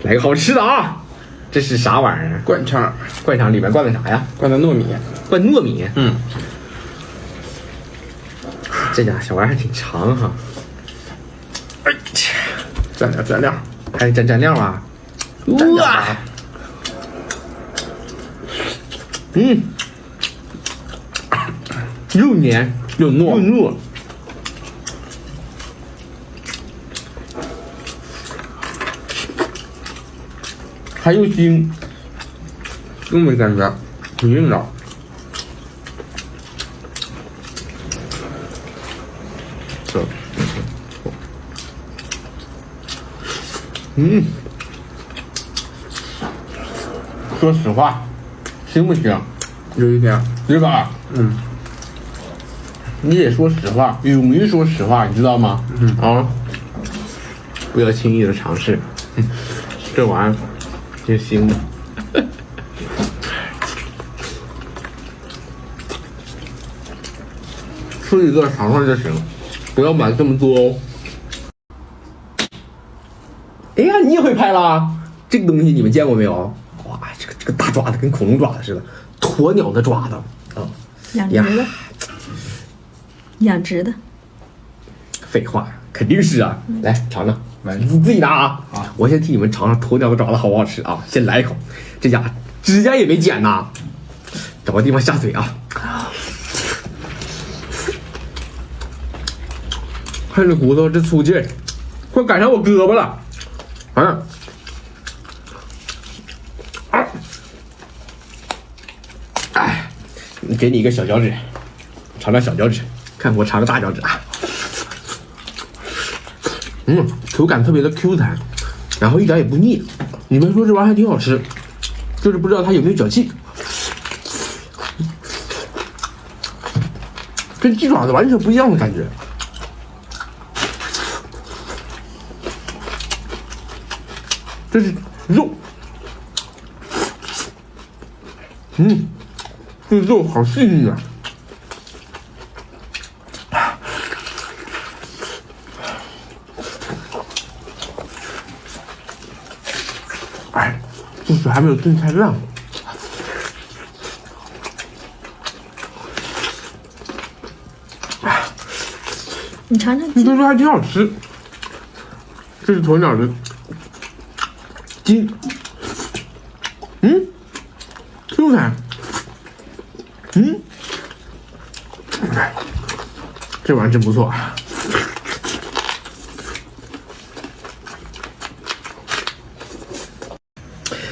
来个好吃的啊！这是啥玩意儿？灌肠，灌肠里面灌的啥呀？灌的糯米。灌糯米。嗯，这家小玩意儿还挺长哈。哎切，蘸料，还蘸料啊！哇，又黏又糯，又糯。还有腥，糯米感觉挺硬的。这，说实话，行不行？有一点，对吧？你得说实话，勇于说实话，你知道吗？不要轻易的尝试。这玩意儿挺腥的。吃一个尝尝就行，不要买这么多哦。哎呀，你也会拍啦？这个东西你们见过没有？哇，这个大爪子跟恐龙爪子似的，鸵鸟的爪子啊！养殖的，养殖的。废话，肯定是啊！来尝尝，来你自己拿啊！啊，我先替你们尝尝鸵鸟的爪子好不好吃啊！先来一口，这家指甲也没剪呐，找个地方下嘴啊！看这骨头这粗劲儿，快赶上我胳膊了！哎，给你一个小脚趾，尝尝小脚趾，看我尝个大脚趾啊！口感特别的 Q 弹，然后一点也不腻。你们说这玩意儿还挺好吃，就是不知道它有没有脚气。跟鸡爪子完全不一样的感觉。这是肉，这肉好细腻啊！哎，就是还没有炖太烂。你尝尝你别说还挺好吃，这是鸵鸟的筋，Q 弹，这玩意儿真不错。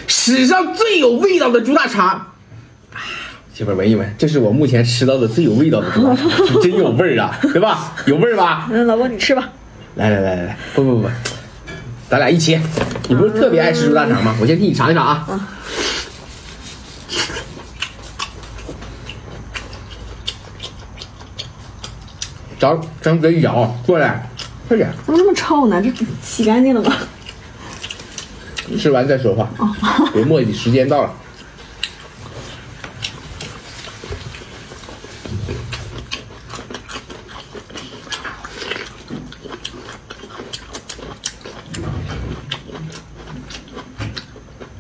史上最有味道的猪大肠，媳妇儿闻一闻，这是我目前吃到的最有味道的猪大肠，是真有味儿啊，对吧？有味儿吧？老公你吃吧。来，不，咱俩一起。你不是特别爱吃猪大肠吗？我先替你尝一尝啊。张嘴咬，过来，快点。怎么那么臭呢？这洗干净了吗？吃完再说话，别磨叽，时间到了。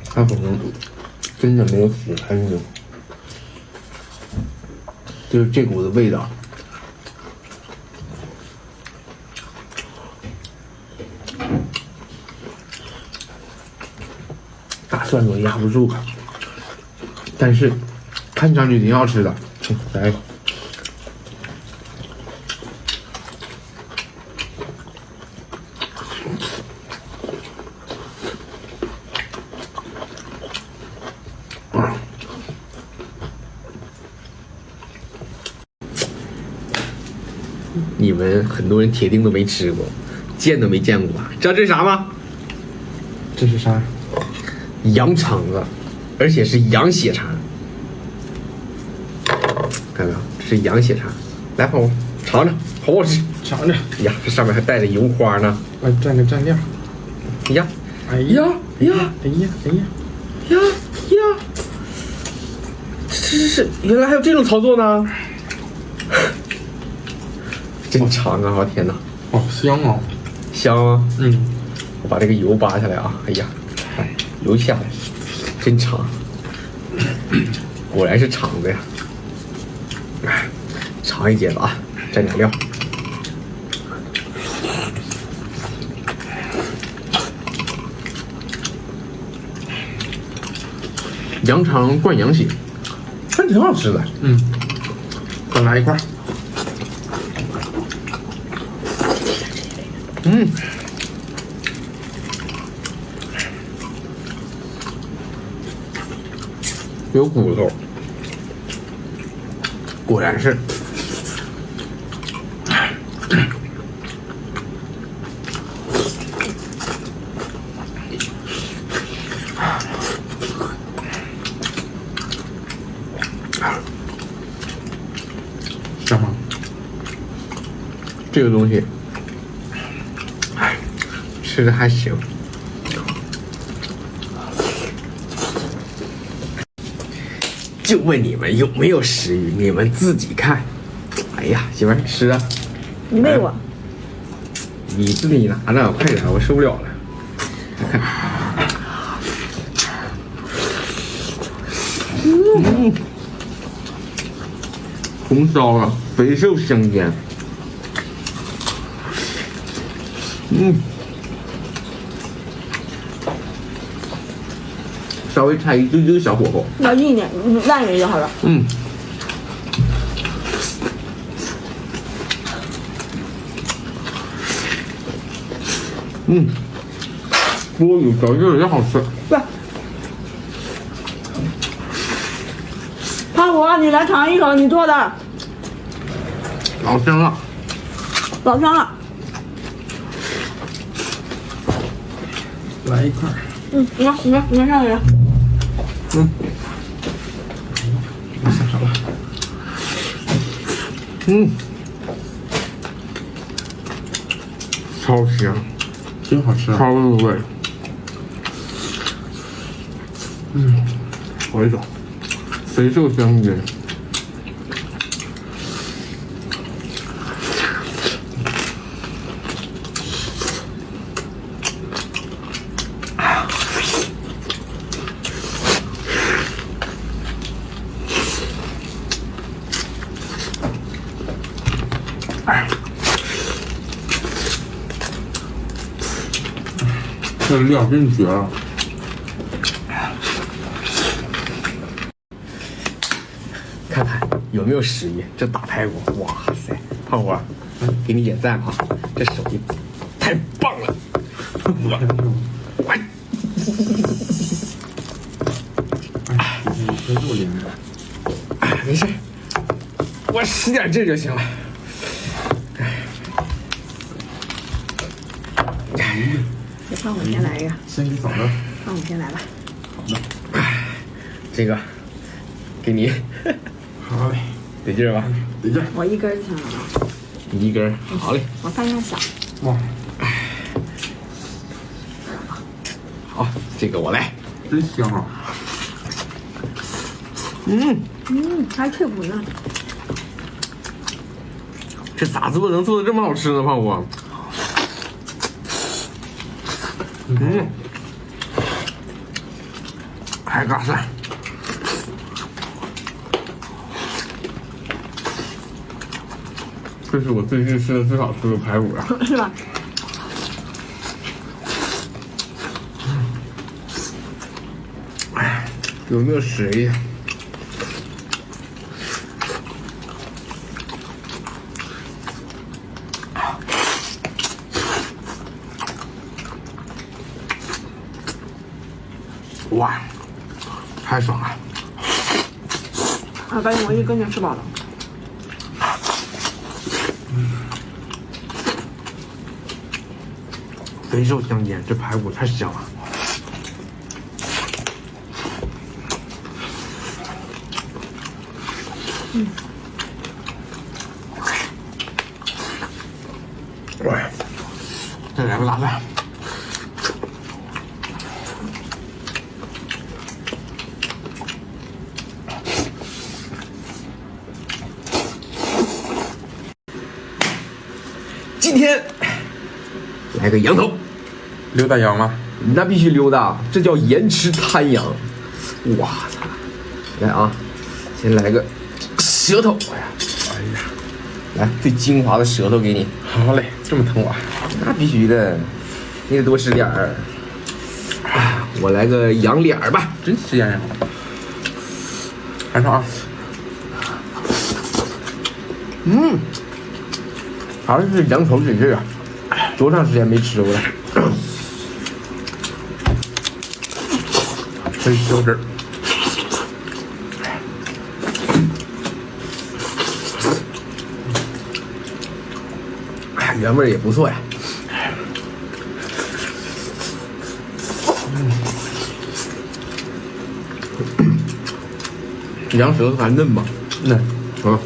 它可能真的没有洗干净，就是这股子味道。大蒜都压不住，但是看上去挺好吃的。来一口。你们很多人铁定都没吃过，见都没见过吧？知道这是啥吗？这是啥？羊肠子，而且是羊血肠。看到没有？这是羊血肠。来，宝宝尝尝，好不好吃？尝尝。呀，这上面还带着油花呢。来蘸个蘸料。哎呀，哎呀，哎呀，哎呀，哎呀，呀！这原来还有这种操作呢，真长啊！我天哪，好香哦。香啊！嗯，我把这个油扒下来啊！哎呀，哎，流下来，真长，果然是肠子呀！哎，尝一截子啊，蘸点料。羊肠灌羊血，还挺好吃的。再来一块。有骨头，果然是。香吗？这个东西，哎，吃的还行。就问你们有没有食欲，你们自己看。哎呀，媳妇儿吃啊！你喂我。你自己拿着，快点，我受不了了。看，红烧啊，肥瘦相间。稍微拆一丢丢小火候，要硬一点，烂一点就好了。锅有嚼劲儿也好吃。不是，胖虎，你来尝一口你做的，老香了。老香了。来一块。你看上来。我下手了。超香，真好吃啊！超入味。我一种，肥瘦相间。这料真绝了。看看有没有食欲，这大排骨，哇塞，胖虎，给你点赞啊！这手艺太棒了，哎，肉连着。哎，没事，我使点劲就行了。给胖虎先来一个。先给嫂子。胖虎先来吧。好的。这个给你，好嘞，得劲儿吧？得劲儿。我一根儿行了。你一根儿，好嘞。我饭量小。哇，好，这个我来。真香啊！还脆骨呢。这咋做能做的这么好吃呢，胖虎？还嘎散。这是我最近吃的最好吃的排骨了，是吧？有没有食欲？哇，太爽了！啊，赶紧我一根就吃饱了。肥瘦相间，这排骨太香了。喂，再来个大蒜。今天来个羊头，刘大羊吗？那必须溜达，这叫延迟滩羊。哇操！来啊，先来个舌头，哎呀，来最精华的舌头给你。好嘞，这么疼我？那必须的，你得多吃点儿。我来个羊脸儿吧，真鲜呀！尝尝啊。还是羊头紧致啊，多长时间没吃过了？真消脂。原味也不错呀。羊舌头还嫩吗？嫩。啊。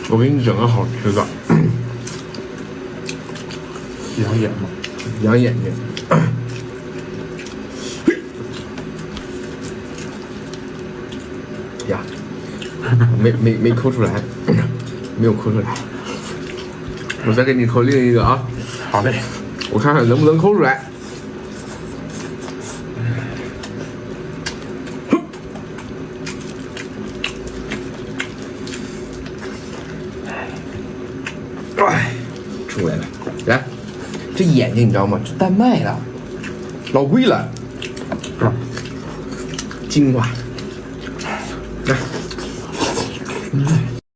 我给你整个好吃的。羊眼吗？羊眼睛。呀，没抠出来，没有抠出来。我再给你抠另一个啊。好嘞，我看看能不能抠出来。哎，出来了。来，这眼睛你知道吗？这丹麦的，老贵了。精华。来。